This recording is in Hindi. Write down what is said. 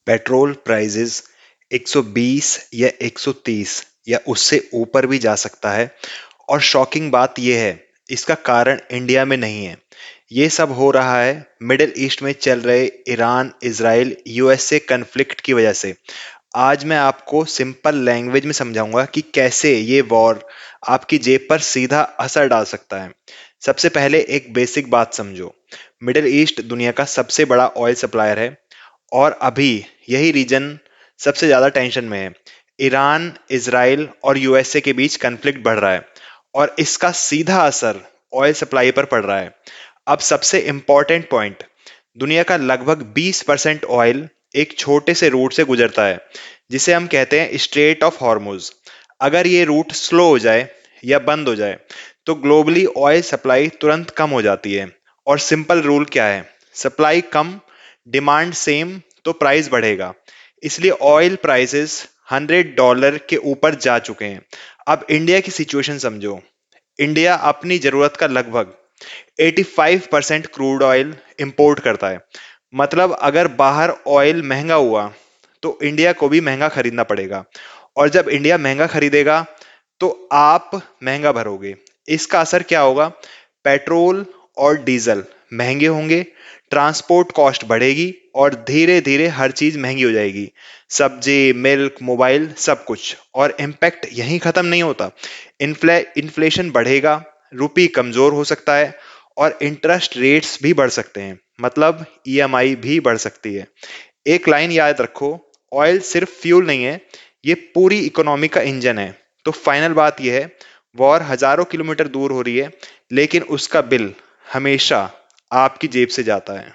पेट्रोल प्राइसेस 120 या 130 या उससे ऊपर भी जा सकता है। और शॉकिंग बात यह है, इसका कारण इंडिया में नहीं है। ये सब हो रहा है मिडिल ईस्ट में चल रहे ईरान इजराइल यूएसए कन्फ्लिक्ट की वजह से। आज मैं आपको सिंपल लैंग्वेज में समझाऊंगा कि कैसे ये वॉर आपकी जेब पर सीधा असर डाल सकता है। सबसे पहले एक बेसिक बात समझो। मिडिल ईस्ट दुनिया का सबसे बड़ा ऑयल सप्लायर है और अभी यही रीजन सबसे ज्यादा टेंशन में है। ईरान इजराइल और यूएसए के बीच कन्फ्लिक्ट बढ़ रहा है और इसका सीधा असर ऑयल सप्लाई पर पड़ रहा है। अब सबसे इंपॉर्टेंट पॉइंट, दुनिया का लगभग 20% ऑयल एक छोटे से रूट से गुजरता है जिसे हम कहते हैं स्ट्रेट ऑफ हॉर्मुज। अगर ये रूट स्लो हो जाए या बंद हो जाए तो ग्लोबली ऑयल सप्लाई तुरंत कम हो जाती है। और सिंपल रूल क्या है, सप्लाई कम डिमांड सेम तो प्राइस बढ़ेगा। इसलिए ऑयल प्राइसेस $100 के ऊपर जा चुके हैं। अब इंडिया की सिचुएशन समझो। इंडिया अपनी जरूरत का लगभग 85% क्रूड ऑयल इंपोर्ट करता है। मतलब अगर बाहर ऑयल महंगा हुआ तो इंडिया को भी महंगा खरीदना पड़ेगा, और जब इंडिया महंगा खरीदेगा तो आप महंगा भरोगे। इसका असर क्या होगा, पेट्रोल और डीजल महंगे होंगे, ट्रांसपोर्ट कॉस्ट बढ़ेगी और धीरे धीरे हर चीज महंगी हो जाएगी। सब्जी मिल्क मोबाइल सब कुछ। और इम्पैक्ट यहीं खत्म नहीं होता, इन्फ्लेशन बढ़ेगा, रुपी कमजोर हो सकता है और इंटरेस्ट रेट्स भी बढ़ सकते हैं। मतलब ईएमआई भी बढ़ सकती है। एक लाइन याद रखो, ऑयल सिर्फ फ्यूल नहीं है, ये पूरी इकोनॉमी का इंजन है। तो फाइनल बात यह है, वॉर हजारों किलोमीटर दूर हो रही है लेकिन उसका बिल हमेशा आपकी जेब से जाता है।